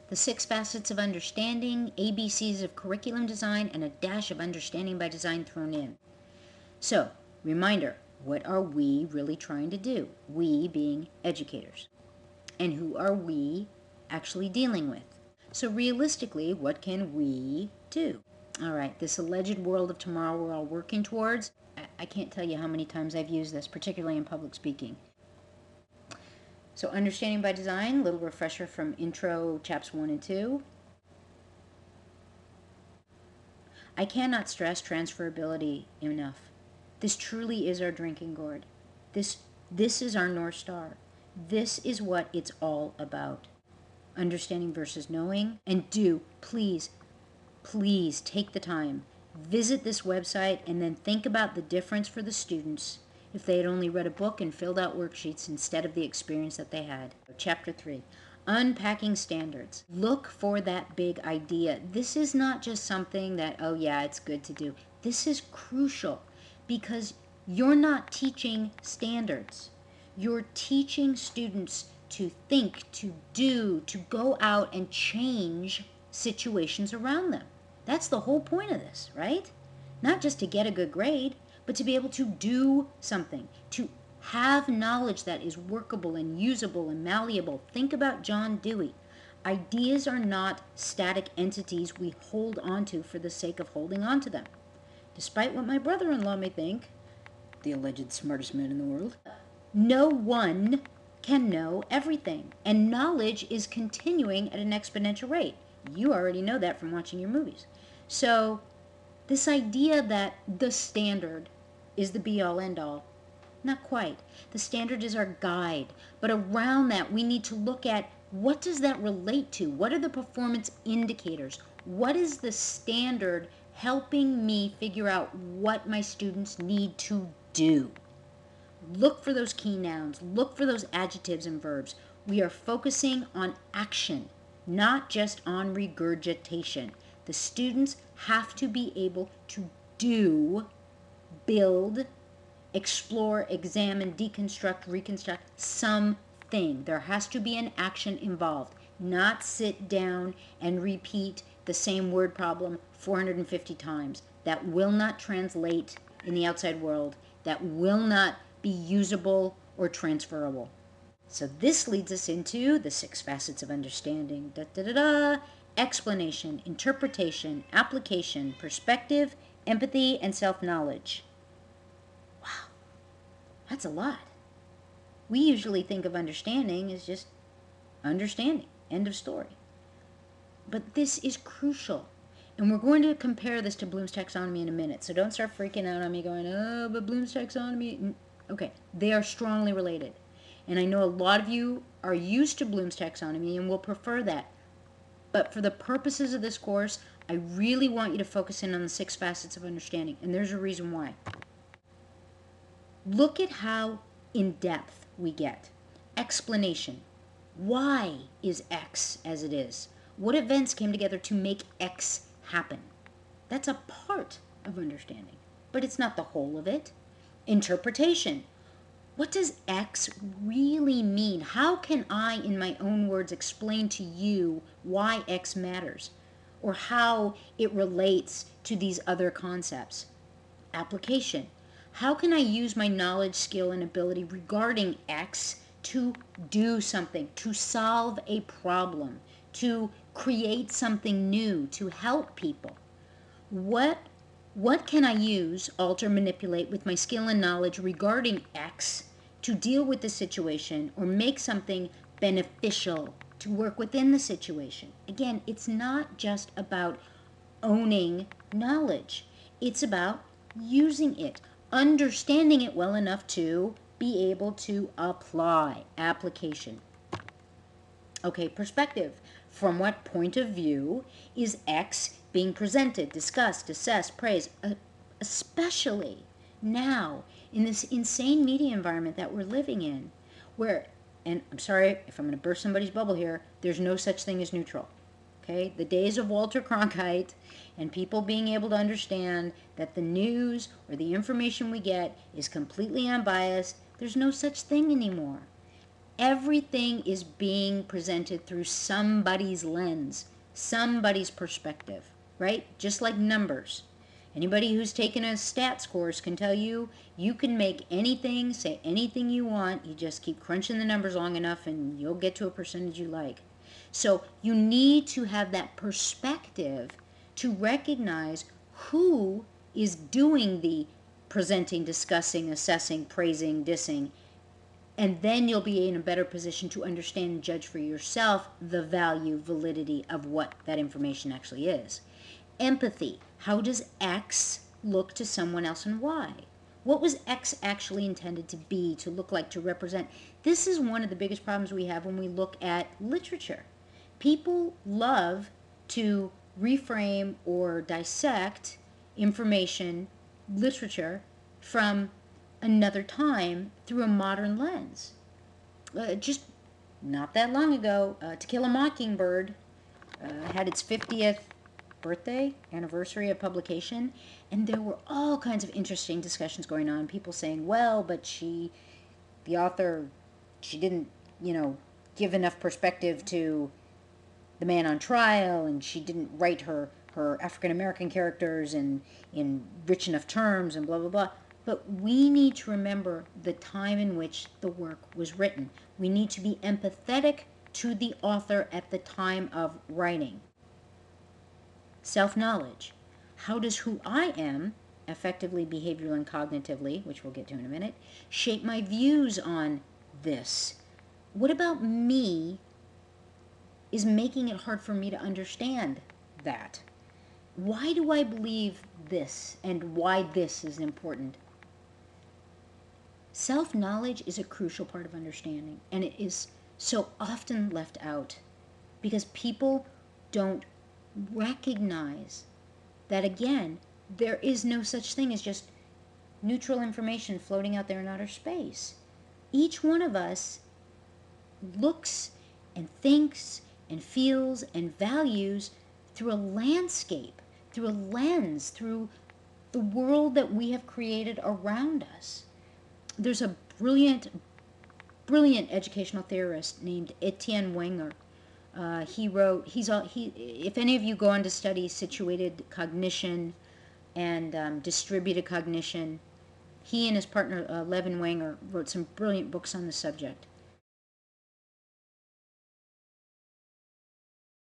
The 6 facets of understanding, ABCs of curriculum design, and a dash of understanding by design thrown in. So, reminder, what are we really trying to do? We being educators. And who are we actually dealing with? So realistically, what can we do? All right, this alleged world of tomorrow we're all working towards, I can't tell you how many times I've used this, particularly in public speaking. So understanding by design, little refresher from intro chaps 1 and 2. I cannot stress transferability enough. This truly is our drinking gourd. This is our North Star. This is what it's all about. Understanding versus knowing. And do, please take the time. Visit this website and then think about the difference for the students if they had only read a book and filled out worksheets instead of the experience that they had. Chapter 3. Unpacking standards. Look for that big idea. This is not just something that, oh yeah, it's good to do. This is crucial because you're not teaching standards. You're teaching students to think, to do, to go out and change situations around them. That's the whole point of this, right? Not just to get a good grade, but to be able to do something, to have knowledge that is workable and usable and malleable. Think about John Dewey. Ideas are not static entities we hold onto for the sake of holding onto them. Despite what my brother-in-law may think, the alleged smartest man in the world, no one can know everything, and knowledge is continuing at an exponential rate. You already know that from watching your movies. So this idea that the standard is the be-all end-all, not quite. The standard is our guide, but around that we need to look at what does that relate to? What are the performance indicators? What is the standard helping me figure out what my students need to do? Look for those key nouns. Look for those adjectives and verbs. We are focusing on action, not just on regurgitation. The students have to be able to do, build, explore, examine, deconstruct, reconstruct something. There has to be an action involved, not sit down and repeat the same word problem 450 times. That will not translate in the outside world. That will not be usable or transferable. So this leads us into the 6 facets of understanding. Explanation, interpretation, application, perspective, empathy, and self-knowledge. Wow, that's a lot. We usually think of understanding as just understanding, end of story. But this is crucial. And we're going to compare this to Bloom's taxonomy in a minute. So don't start freaking out on me going, oh, but Bloom's taxonomy. Okay, they are strongly related. And I know a lot of you are used to Bloom's taxonomy and will prefer that. But for the purposes of this course, I really want you to focus in on the 6 facets of understanding. And there's a reason why. Look at how in-depth we get. Explanation. Why is X as it is? What events came together to make X happen? That's a part of understanding, but it's not the whole of it. Interpretation. What does X really mean? How can I, in my own words, explain to you why X matters or how it relates to these other concepts? Application. How can I use my knowledge, skill, and ability regarding X to do something, to solve a problem, to create something new, to help people? What can I use, alter, manipulate with my skill and knowledge regarding X to deal with the situation or make something beneficial to work within the situation? Again, it's not just about owning knowledge. It's about using it, understanding it well enough to be able to apply. Application. Okay, perspective. From what point of view is X being presented, discussed, assessed, praised, especially now in this insane media environment that we're living in, where, and I'm sorry if I'm going to burst somebody's bubble here, there's no such thing as neutral. Okay, the days of Walter Cronkite and people being able to understand that the news or the information we get is completely unbiased, there's no such thing anymore. Everything is being presented through somebody's lens, somebody's perspective, right? Just like numbers. Anybody who's taken a stats course can tell you you can make anything, say anything you want. You just keep crunching the numbers long enough and you'll get to a percentage you like. So you need to have that perspective to recognize who is doing the presenting, discussing, assessing, praising, dissing, and then you'll be in a better position to understand and judge for yourself the value, validity of what that information actually is. Empathy. How does X look to someone else and why? What was X actually intended to be, to look like, to represent? This is one of the biggest problems we have when we look at literature. People love to reframe or dissect information, literature, from another time through a modern lens. Just not that long ago, To Kill a Mockingbird had its 50th birthday, anniversary of publication, and there were all kinds of interesting discussions going on. People saying, well, but the author, she didn't, give enough perspective to the man on trial, and she didn't write her African American characters in rich enough terms, and blah, blah, blah. But we need to remember the time in which the work was written. We need to be empathetic to the author at the time of writing. Self-knowledge. How does who I am, affectively, behaviorally, and cognitively, which we'll get to in a minute, shape my views on this? What about me is making it hard for me to understand that? Why do I believe this, and why this is important? Self-knowledge is a crucial part of understanding, and it is so often left out because people don't recognize that, again, there is no such thing as just neutral information floating out there in outer space. Each one of us looks and thinks and feels and values through a landscape, through a lens, through the world that we have created around us. There's a brilliant educational theorist named Etienne Wenger. If any of you go on to study situated cognition and distributed cognition, he and his partner, Levin Wenger, wrote some brilliant books on the subject.